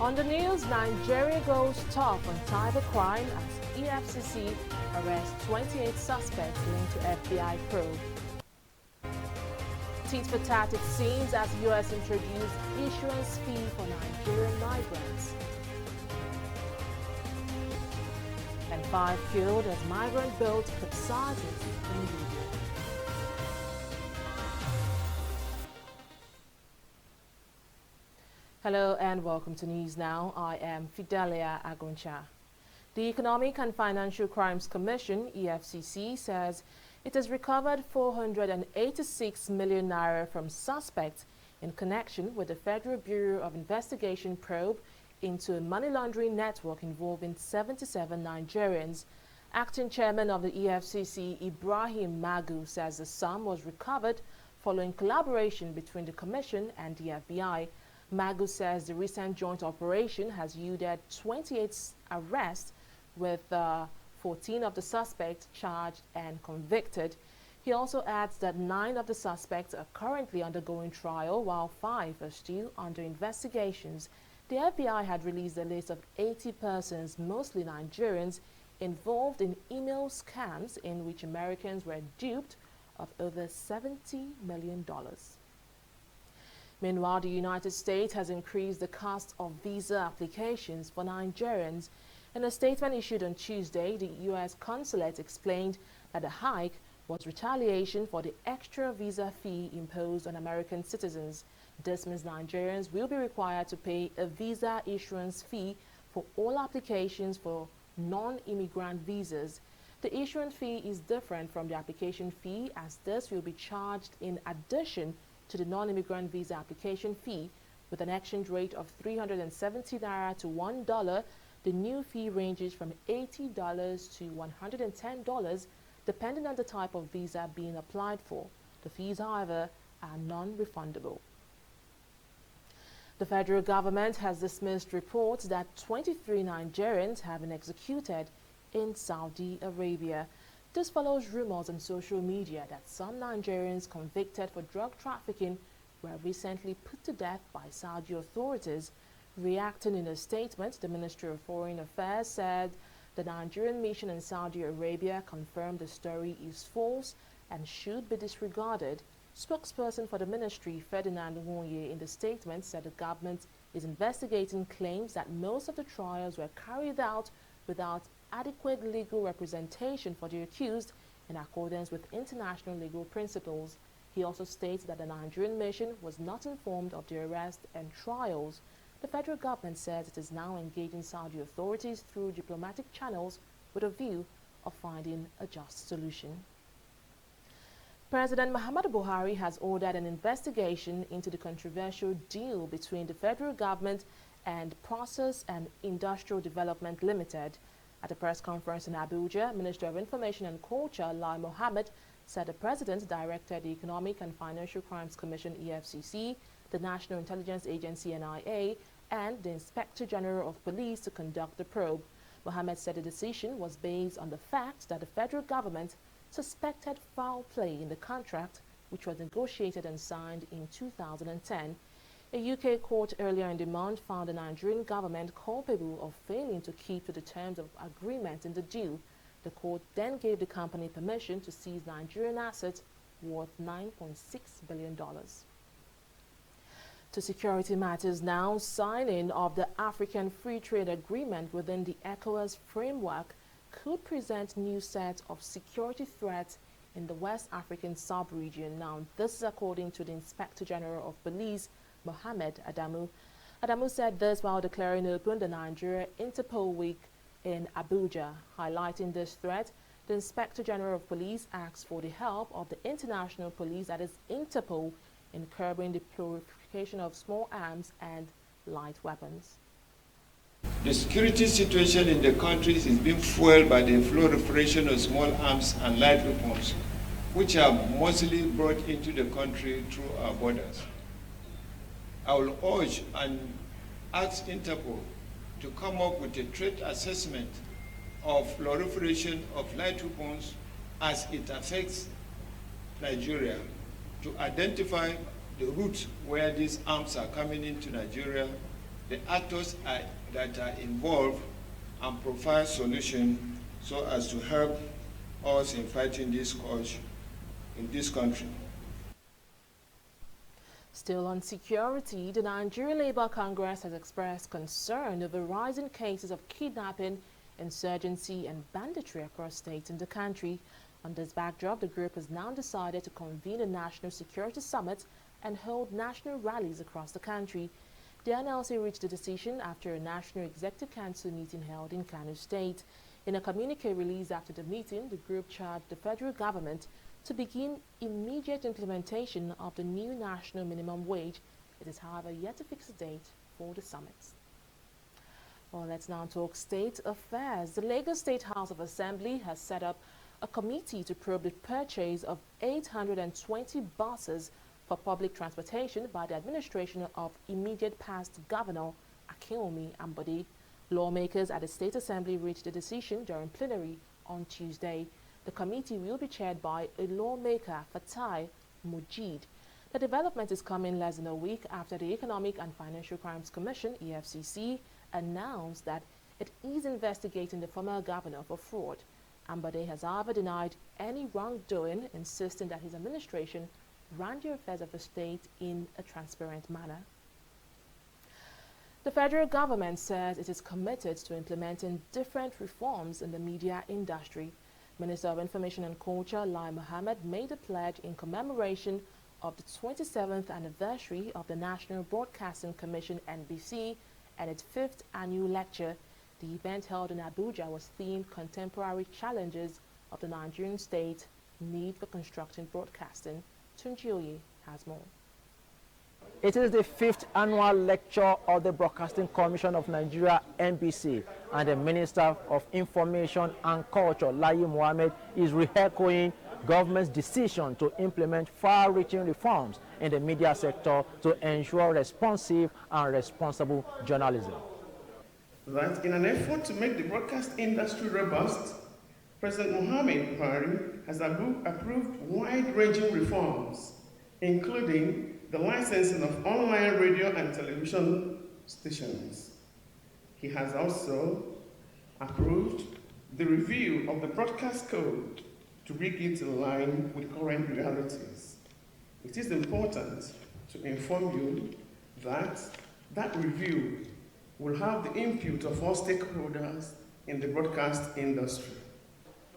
On the news, Nigeria goes tough on cybercrime as EFCC arrests 28 suspects linked to FBI probe. Tit for tat it seems as U.S. introduced issuance fee for Nigerian migrants. And 5 killed as migrant boat capsizes in Libya. Hello and welcome to News Now. I am Fidelia Aguncha. The Economic and Financial Crimes Commission, EFCC, says it has recovered 486 million naira from suspects in connection with the Federal Bureau of Investigation probe into a money laundering network involving 77 Nigerians. Acting chairman of the EFCC, Ibrahim Magu, says the sum was recovered following collaboration between the Commission and the FBI. Magu says the recent joint operation has yielded 28 arrests, with 14 of the suspects charged and convicted. He also adds that 9 of the suspects are currently undergoing trial, while 5 are still under investigations. The FBI had released a list of 80 persons, mostly Nigerians, involved in email scams in which Americans were duped of over $70 million. Meanwhile, the United States has increased the cost of visa applications for Nigerians. In a statement issued on Tuesday, the U.S. consulate explained that the hike was retaliation for the extra visa fee imposed on American citizens. This means Nigerians will be required to pay a visa issuance fee for all applications for non-immigrant visas. The issuance fee is different from the application fee, as this will be charged in addition to the non-immigrant visa application fee. With an exchange rate of 370 naira to $1, the new fee ranges from $80 to $110, depending on the type of visa being applied for. The fees, however, are non-refundable. The federal government has dismissed reports that 23 Nigerians have been executed in Saudi Arabia. This follows rumors on social media that some Nigerians convicted for drug trafficking were recently put to death by Saudi authorities. Reacting in a statement, the Ministry of Foreign Affairs said the Nigerian mission in Saudi Arabia confirmed the story is false and should be disregarded. Spokesperson for the ministry, Ferdinand Nwonye, in the statement said the government is investigating claims that most of the trials were carried out without adequate legal representation for the accused in accordance with international legal principles. He also states that the Nigerian mission was not informed of the arrest and trials. The federal government says it is now engaging Saudi authorities through diplomatic channels with a view of finding a just solution. President Muhammadu Buhari has ordered an investigation into the controversial deal between the federal government and Process and Industrial Development Limited. At a press conference in Abuja, Minister of Information and Culture, Lai Mohammed, said the president directed the Economic and Financial Crimes Commission, EFCC, the National Intelligence Agency, NIA, and the Inspector General of Police to conduct the probe. Mohammed said the decision was based on the fact that the federal government suspected foul play in the contract, which was negotiated and signed in 2010. A UK court earlier in the month found the Nigerian government culpable of failing to keep to the terms of agreement in the deal. The court then gave the company permission to seize Nigerian assets worth $9.6 billion. To security matters now, signing of the African Free Trade Agreement within the ECOWAS framework could present new set of security threats in the West African sub-region. Now, this is according to the Inspector General of Police, Mohammed Adamu. Adamu said this while declaring open the Nigeria Interpol Week in Abuja. Highlighting this threat, the Inspector General of Police asked for the help of the international police, that is Interpol, in curbing the proliferation of small arms and light weapons. The security situation in the country is being fueled by the proliferation of small arms and light weapons, which are mostly brought into the country through our borders. I will urge and ask Interpol to come up with a threat assessment of proliferation of light weapons as it affects Nigeria, to identify the routes where these arms are coming into Nigeria the actors that are involved and provide solutions so as to help us in fighting this scourge in this country. Still on security, the Nigerian Labour Congress has expressed concern over rising cases of kidnapping, insurgency and banditry across states in the country. On this backdrop, the group has now decided to convene a National Security Summit and hold national rallies across the country. The NLC reached a decision after a National Executive Council meeting held in Kano State. In a communique released after the meeting, the group charged the federal government to begin immediate implementation of the new national minimum wage. It is, however, yet to fix a date for the summit. Well, let's now talk state affairs. The Lagos State House of Assembly has set up a committee to probe the purchase of 820 buses for public transportation by the administration of immediate past Governor Akinwumi Ambode. Lawmakers at the State Assembly reached a decision during plenary on Tuesday. The committee will be chaired by a lawmaker, Fatai Mujid. The development is coming less than a week after the Economic and Financial Crimes Commission, EFCC, announced that it is investigating the former governor for fraud. Ambode has, however, denied any wrongdoing, insisting that his administration ran the affairs of the state in a transparent manner. The federal government says it is committed to implementing different reforms in the media industry. Minister of Information and Culture, Lai Mohammed, made a pledge in commemoration of the 27th anniversary of the National Broadcasting Commission, NBC, and its 5th annual lecture. The event held in Abuja was themed Contemporary Challenges of the Nigerian State, Need for Constructing Broadcasting. Tunjioye has more. It is the 5th annual lecture of the Broadcasting Commission of Nigeria, NBC, and the Minister of Information and Culture, Lai Mohammed, is re-echoing government's decision to implement far-reaching reforms in the media sector to ensure responsive and responsible journalism. That in an effort to make the broadcast industry robust, President Muhammad Buhari has approved wide-ranging reforms, including the licensing of online radio and television stations. He has also approved the review of the broadcast code to bring it in line with current realities. It is important to inform you that that review will have the input of all stakeholders in the broadcast industry.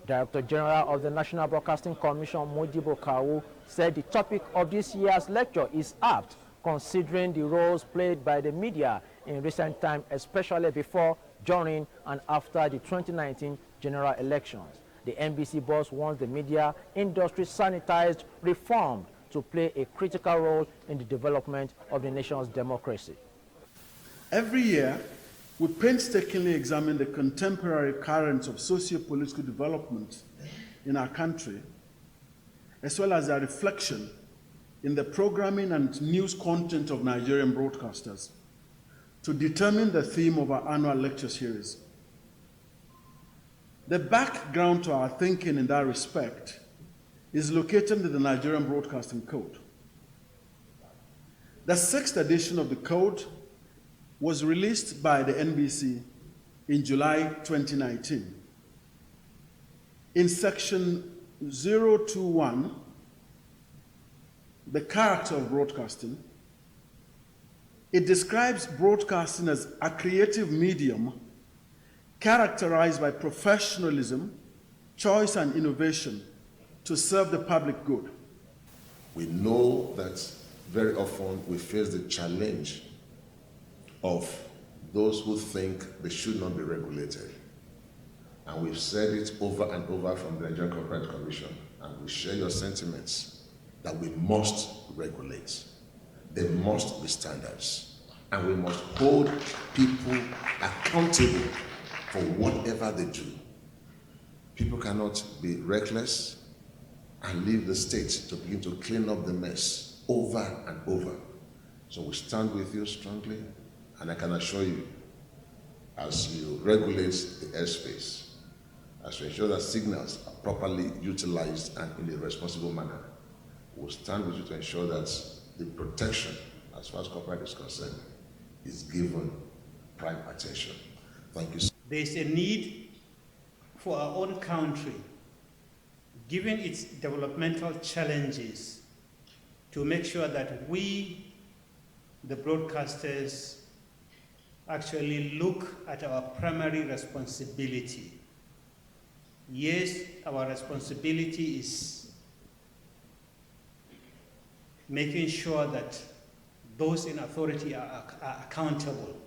Director General of the National Broadcasting Commission, Modibo Kawu, said the topic of this year's lecture is apt, considering the roles played by the media in recent times, especially before, during, and after the 2019 general elections. The NBC boss wants the media industry sanitized, reformed to play a critical role in the development of the nation's democracy. Every year, we painstakingly examine the contemporary currents of socio-political development in our country, as well as their reflection in the programming and news content of Nigerian broadcasters, to determine the theme of our annual lecture series. The background to our thinking in that respect is located in the Nigerian Broadcasting Code. The 6th edition of the code was released by the NBC in July 2019. In section 021, the character of broadcasting, it describes broadcasting as a creative medium characterized by professionalism, choice, and innovation to serve the public good. We know that very often we face the challenge of those who think they should not be regulated. And we've said it over and over from the Nigerian Corporate Commission, and we share your sentiments that we must regulate. There must be standards, and we must hold people accountable for whatever they do. People cannot be reckless and leave the state to begin to clean up the mess over and over. So we stand with you strongly, and I can assure you, as you regulate the airspace, as you ensure that signals are properly utilized and in a responsible manner, we'll stand with you to ensure that the protection, as far as corporate is concerned, is given prime attention. Thank you. There is a need for our own country, given its developmental challenges, to make sure that we, the broadcasters, actually look at our primary responsibility. Yes, our responsibility is making sure that those in authority are accountable,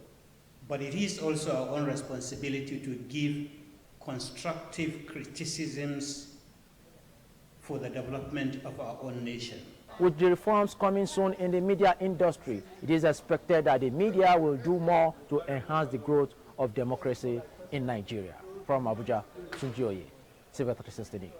but it is also our own responsibility to give constructive criticisms for the development of our own nation. With the reforms coming soon in the media industry, it is expected that the media will do more to enhance the growth of democracy in Nigeria. From Abuja, Tunjioye, TV360 News.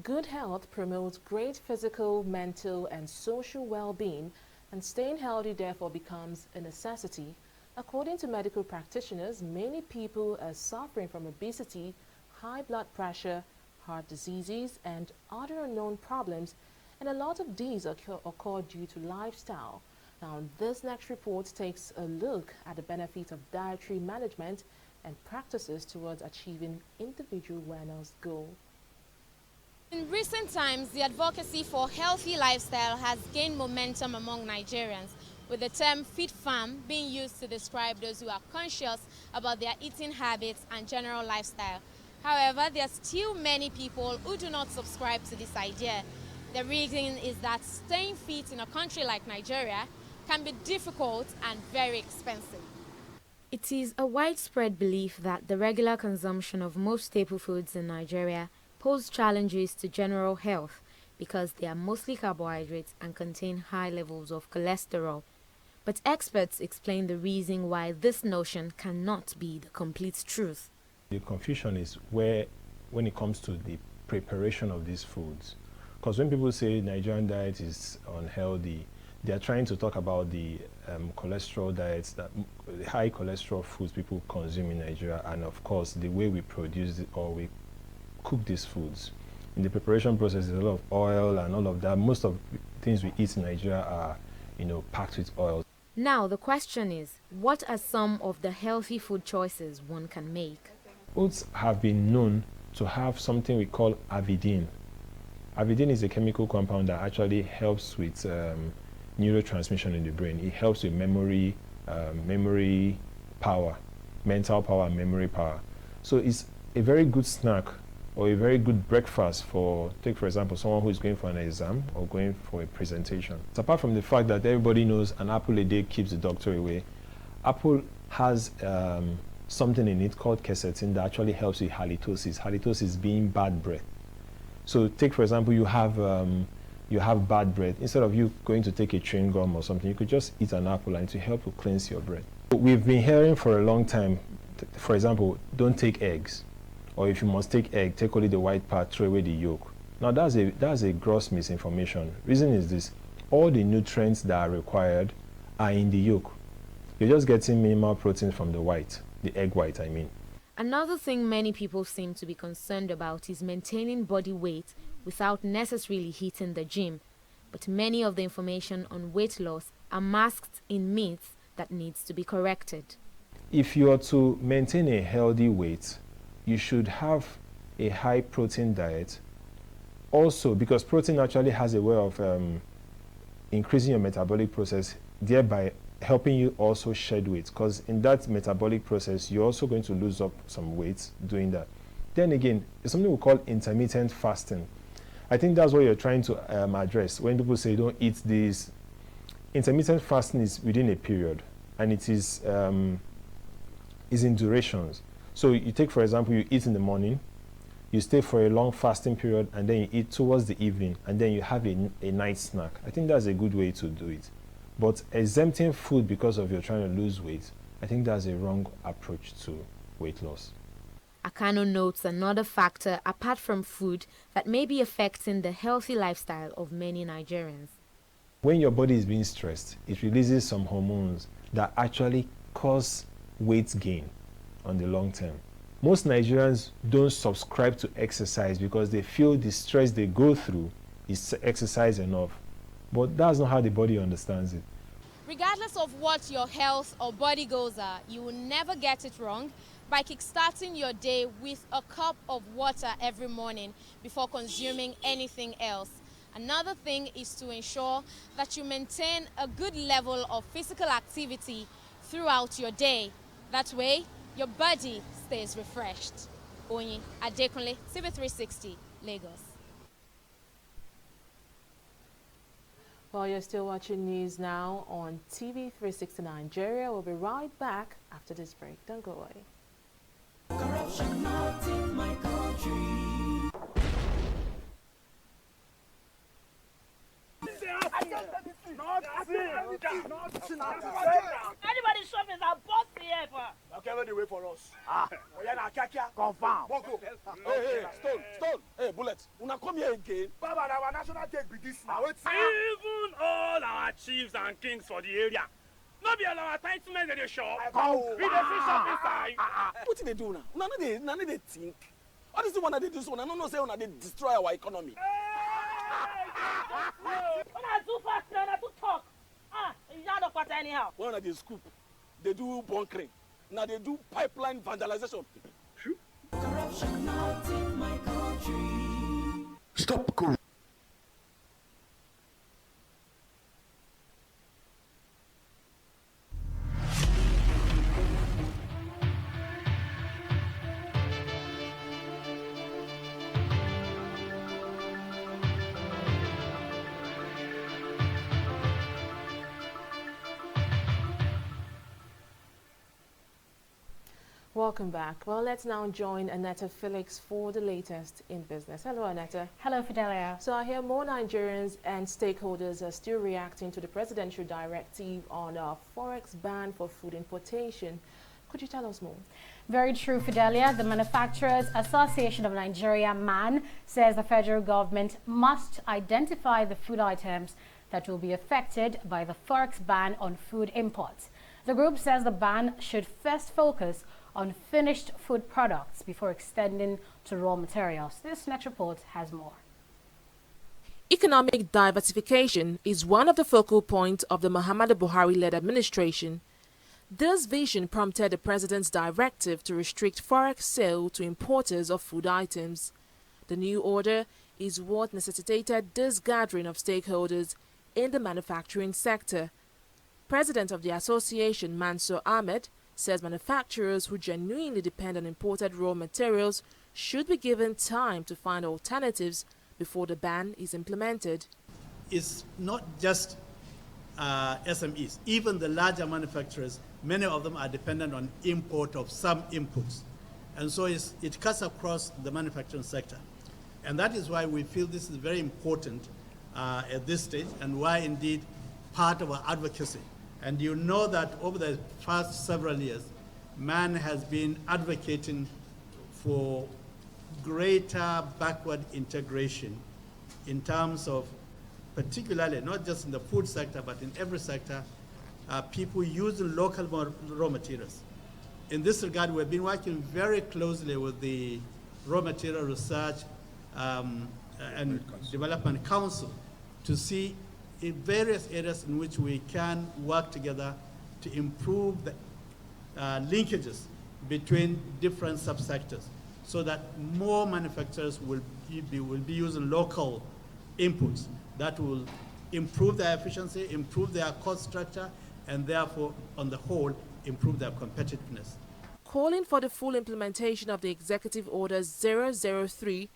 Good health promotes great physical, mental, and social well-being, and staying healthy therefore becomes a necessity. According to medical practitioners, many people are suffering from obesity, high blood pressure, heart diseases, and other unknown problems, and a lot of these occur due to lifestyle. Now, this next report takes a look at the benefits of dietary management and practices towards achieving individual wellness goals. In recent times, the advocacy for healthy lifestyle has gained momentum among Nigerians, with the term "fit fam" being used to describe those who are conscious about their eating habits and general lifestyle. However, there are still many people who do not subscribe to this idea. The reason is that staying fit in a country like Nigeria can be difficult and very expensive. It is a widespread belief that the regular consumption of most staple foods in Nigeria pose challenges to general health because they are mostly carbohydrates and contain high levels of cholesterol. But experts explain the reason why this notion cannot be the complete truth. The confusion is when it comes to the preparation of these foods. Because when people say Nigerian diet is unhealthy, they are trying to talk about the cholesterol diets, the high cholesterol foods people consume in Nigeria, and of course the way we produce it or we cook these foods. In the preparation process, there's a lot of oil and all of that. Most of the things we eat in Nigeria are, packed with oil. Now the question is, what are some of the healthy food choices one can make? Oats have been known to have something we call avidin. Avidin is a chemical compound that actually helps with neurotransmission in the brain. It helps with memory power, mental power, memory power. So it's a very good snack or a very good breakfast for, take for example, someone who is going for an exam or going for a presentation. So apart from the fact that everybody knows an apple a day keeps the doctor away, apple has something in it called quercetin that actually helps with halitosis. Halitosis being bad breath. So take for example, you have bad breath. Instead of you going to take a chewing gum or something, you could just eat an apple and it will help to cleanse your breath. We've been hearing for a long time, for example, don't take eggs. Or if you must take egg, take only the white part, throw away the yolk. Now that's a gross misinformation. Reason is this: all the nutrients that are required are in the yolk. You're just getting minimal protein from the white, the egg white I mean. Another thing many people seem to be concerned about is maintaining body weight without necessarily hitting the gym. But many of the information on weight loss are masked in myths that needs to be corrected. If you are to maintain a healthy weight, you should have a high protein diet. Also, because protein actually has a way of increasing your metabolic process, thereby helping you also shed weight, because in that metabolic process, you're also going to lose up some weight doing that. Then again, it's something we call intermittent fasting. I think that's what you're trying to address. When people say don't eat this, intermittent fasting is within a period, and it is in durations. So you take, for example, you eat in the morning, you stay for a long fasting period, and then you eat towards the evening, and then you have a night snack. I think that's a good way to do it. But exempting food because of you're trying to lose weight, I think that's a wrong approach to weight loss. Akano notes another factor apart from food that may be affecting the healthy lifestyle of many Nigerians. When your body is being stressed, it releases some hormones that actually cause weight gain on the long term. Most Nigerians don't subscribe to exercise because they feel the stress they go through is exercise enough. But that's not how the body understands it. Regardless of what your health or body goals are, you will never get it wrong by kickstarting your day with a cup of water every morning before consuming anything else. Another thing is to ensure that you maintain a good level of physical activity throughout your day. That way, your body stays refreshed. Oyin Adekunle, TV360, Lagos. Well, you're still watching news now on TV360 Nigeria. We'll be right back after this break. Don't go away. Corruption not in my country. Anybody shopping that boss here for? Okay, wait the way for us. Confirm. Hey, Stone. Hey, Bullet. Una come here again. Baba, our national take be this now. Even all our chiefs and kings for the area. No be all our entitlement in the shop. We dey see shop inside. What did they do now? None of they think. All this one that they do so, I don't know say una they destroy our economy. When I do fast, when I do talk. You don't know anyhow. When they scoop, they do bunkering. Now they do pipeline vandalization. Corruption not in my country. Stop corruption. Welcome back. Well, let's now join Annetta Felix for the latest in business. Hello, Annetta. Hello, Fidelia. So I hear more Nigerians and stakeholders are still reacting to the presidential directive on a forex ban for food importation. Could you tell us more? Very true, Fidelia. The Manufacturers Association of Nigeria, MAN, says the federal government must identify the food items that will be affected by the forex ban on food imports. The group says the ban should first focus on finished food products before extending to raw materials. This next report has more. Economic diversification is one of the focal points of the Muhammadu Buhari-led administration. This vision prompted the president's directive to restrict forex sale to importers of food items. The new order is what necessitated this gathering of stakeholders in the manufacturing sector. President of the association, Mansour Ahmed, says manufacturers who genuinely depend on imported raw materials should be given time to find alternatives before the ban is implemented. It's not just SMEs. Even the larger manufacturers, many of them are dependent on import of some inputs. And so it cuts across the manufacturing sector. And that is why we feel this is very important at this stage, and why indeed part of our advocacy. And you know that over the past several years, MAN has been advocating for greater backward integration in terms of, particularly not just in the food sector, but in every sector, people using local raw materials. In this regard, we've been working very closely with the Raw Material Research and Development Council to see in various areas in which we can work together to improve the linkages between different subsectors, so that more manufacturers will be using local inputs that will improve their efficiency, improve their cost structure, and therefore, on the whole, improve their competitiveness. Calling for the full implementation of the Executive Order 003,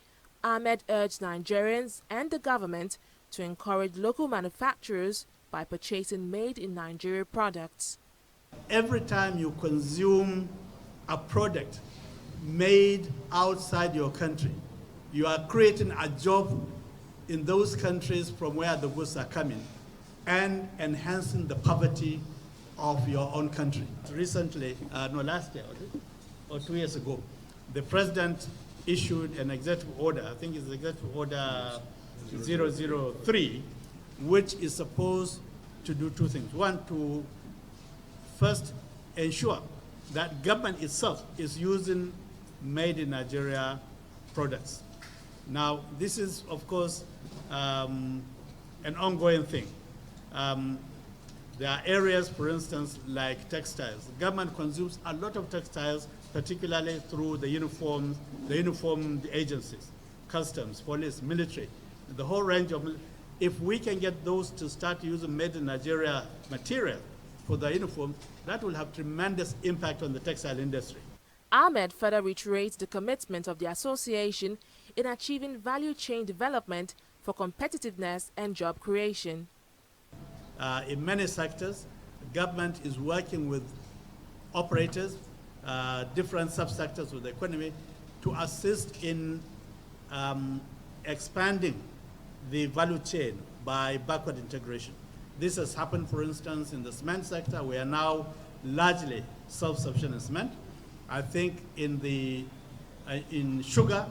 Ahmed urged Nigerians and the government to encourage local manufacturers by purchasing made-in-Nigeria products. Every time you consume a product made outside your country, you are creating a job in those countries from where the goods are coming and enhancing the poverty of your own country. Recently, last year, or 2 years ago, the president issued an executive order, I think it's Executive Order 003, which is supposed to do two things. One, to first ensure that government itself is using made in Nigeria products. Now, this is, of course, an ongoing thing. There are areas, for instance, like textiles. The government consumes a lot of textiles, particularly through the uniformed agencies, customs, police, military, the whole range of. If we can get those to start using made in Nigeria material for the uniform, that will have tremendous impact on the textile industry. Ahmed further reiterates the commitment of the association in achieving value chain development for competitiveness and job creation. In many sectors, the government is working with operators, different subsectors of the economy to assist in expanding the value chain by backward integration. This has happened, for instance, in the cement sector. We are now largely self-sufficient in cement. I think in sugar,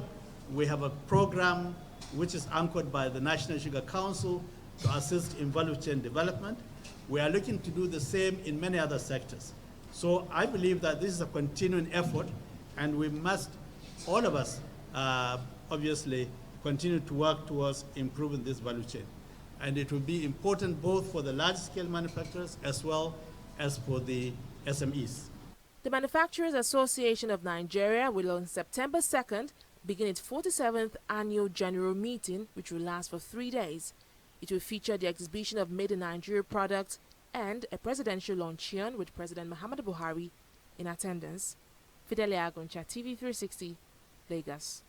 we have a program which is anchored by the National Sugar Council to assist in value chain development. We are looking to do the same in many other sectors. So I believe that this is a continuing effort, and we must, all of us, obviously, continue to work towards improving this value chain. And it will be important both for the large-scale manufacturers as well as for the SMEs. The Manufacturers Association of Nigeria will on September 2nd begin its 47th annual general meeting, which will last for 3 days. It will feature the exhibition of made in Nigeria products and a presidential luncheon with President Muhammadu Buhari in attendance. Fidelia Agoncha, TV360, Lagos.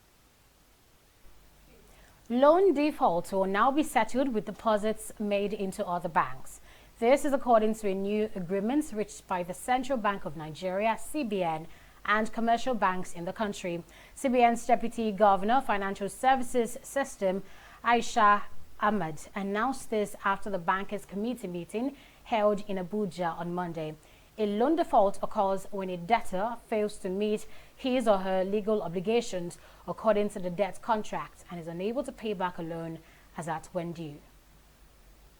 Loan defaults will now be settled with deposits made into other banks. This is according to a new agreement reached by the Central Bank of Nigeria, CBN, and commercial banks in the country. CBN's Deputy Governor, Financial Services System, Aisha Ahmed, announced this after the Bankers Committee meeting held in Abuja on Monday. A loan default occurs when a debtor fails to meet his or her legal obligations according to the debt contract and is unable to pay back a loan as at when due.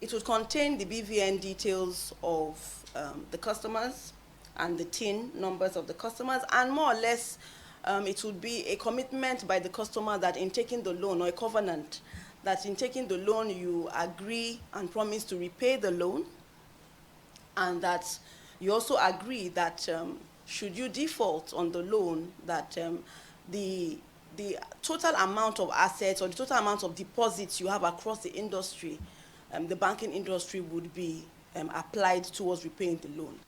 It would contain the BVN details of the customers and the TIN numbers of the customers, and more or less it would be a commitment by the customer that in taking the loan, or a covenant, that in taking the loan you agree and promise to repay the loan, and that you also agree that should you default on the loan, that the total amount of assets or the total amount of deposits you have across the industry, the banking industry, would be applied towards repaying the loan.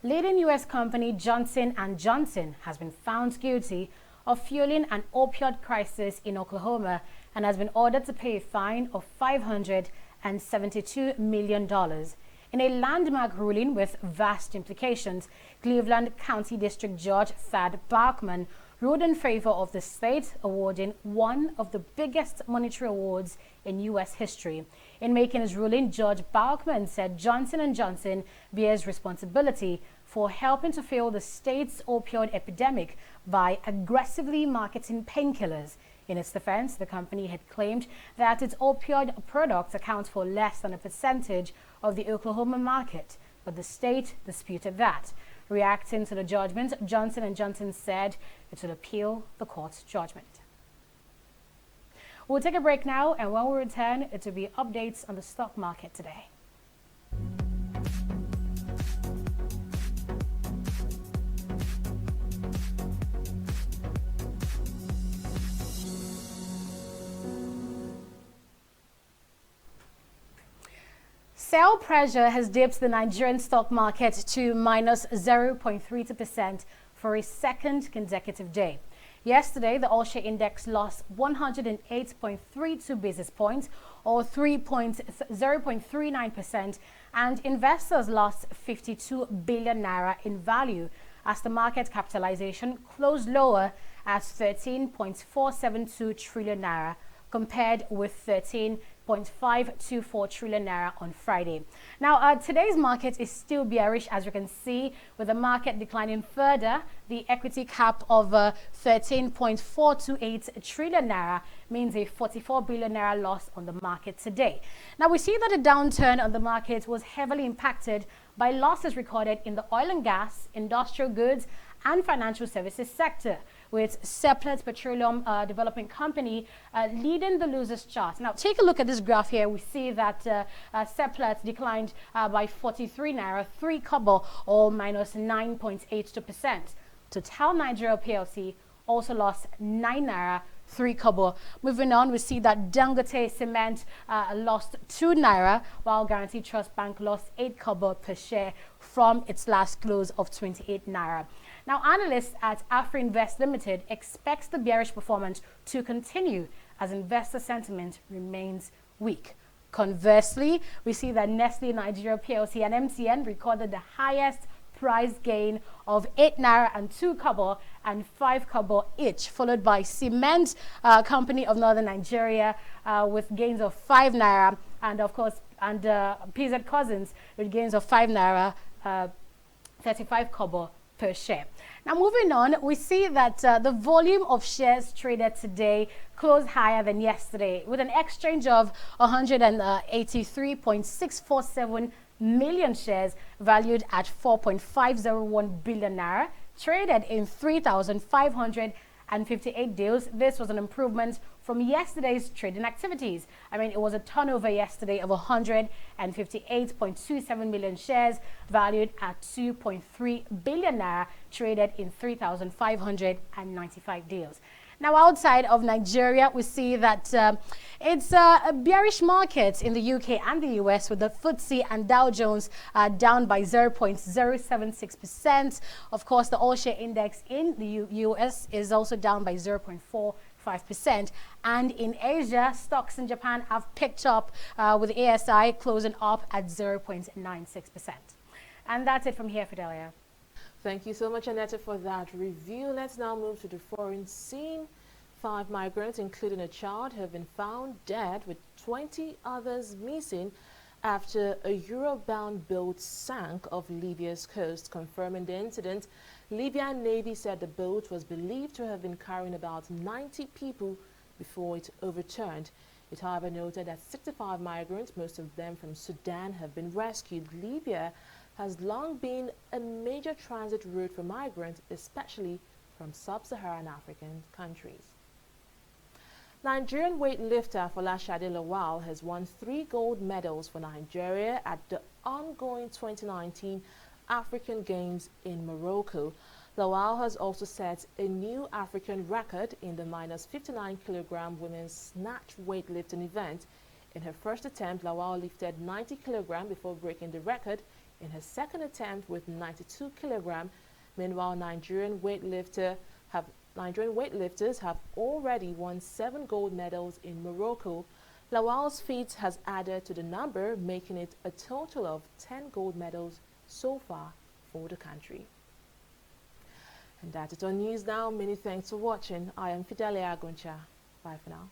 Leading U.S. company Johnson & Johnson has been found guilty of fueling an opioid crisis in Oklahoma and has been ordered to pay a fine of $572 million. In a landmark ruling with vast implications, Cleveland County District Judge Thad Bachman ruled in favor of the state, awarding one of the biggest monetary awards in U.S. history. In making his ruling, Judge Bachman said Johnson & Johnson bears responsibility for helping to fuel the state's opioid epidemic by aggressively marketing painkillers. In its defense, the company had claimed that its opioid products account for less than a percentage of the Oklahoma market, but the state disputed that. Reacting to the judgment, Johnson & Johnson said it will appeal the court's judgment. We'll take a break now, and when we return, it will be updates on the stock market today. Sell pressure has dipped the Nigerian stock market to minus 0.32% for a second consecutive day. Yesterday, the all-share index lost 108.32 basis points, or 0.39%, and investors lost 52 billion naira in value as the market capitalization closed lower at 13.472 trillion naira compared with 13.524 trillion naira on Friday. Now, today's market is still bearish, as you can see, with the market declining further. The equity cap of 13.428 trillion naira means a 44 billion naira loss on the market today. Now, we see that the downturn on the market was heavily impacted by losses recorded in the oil and gas, industrial goods, and financial services sector. with Seplat Petroleum Development Company leading the losers chart. Now, take a look at this graph here. We see that Seplat declined by 43 naira, 3 kobo, or minus 9.82%. Total Nigeria PLC also lost 9 naira, 3 kobo. Moving on, we see that Dangote Cement lost 2 naira, while Guarantee Trust Bank lost 8 kobo per share from its last close of 28 naira. Now, analysts at AfriInvest Limited expects the bearish performance to continue as investor sentiment remains weak. Conversely, we see that Nestle Nigeria PLC and MTN recorded the highest price gain of 8 naira and 2 kobo and 5 kobo each, followed by Cement Company of Northern Nigeria with gains of 5 naira, and of course, PZ Cousins with gains of 5 naira, 35 kobo per share. Now, moving on, we see that the volume of shares traded today closed higher than yesterday, with an exchange of 183.647 million shares valued at 4.501 billion naira, traded in 3,558 deals. This was an improvement from yesterday's trading activities. I mean, it was a turnover yesterday of 158.27 million shares valued at 2.3 billion naira, traded in 3,595 deals. Now, outside of Nigeria, we see that it's a bearish market in the UK and the US, with the FTSE and Dow Jones down by 0.076%. Of course, the all-share index in the US is also down by 0.45%. And in Asia, stocks in Japan have picked up with ASI closing up at 0.96%. And that's it from here, Fidelia. Thank you so much, Annette, for that review. Let's now move to the foreign scene. 5 migrants, including a child, have been found dead, with 20 others missing after a Euro-bound boat sank off Libya's coast. Confirming the incident, Libyan Navy said the boat was believed to have been carrying about 90 people before it overturned. It, however, noted that 65 migrants, most of them from Sudan, have been rescued. Libya has long been a major transit route for migrants, especially from sub-Saharan African countries. Nigerian weightlifter Folashade Lawal has won 3 gold medals for Nigeria at the ongoing 2019 African Games in Morocco. Lawal has also set a new African record in the minus 59 kilogram women's snatch weightlifting event. In her first attempt, Lawal lifted 90 kilograms before breaking the record in her second attempt with 92 kilograms. Meanwhile, Nigerian weightlifters have already won 7 gold medals in Morocco. Lawal's feat has added to the number, making it a total of 10 gold medals so far for the country. And that's it on News Now. Many thanks for watching. I am Fidelia Aguncha. Bye for now.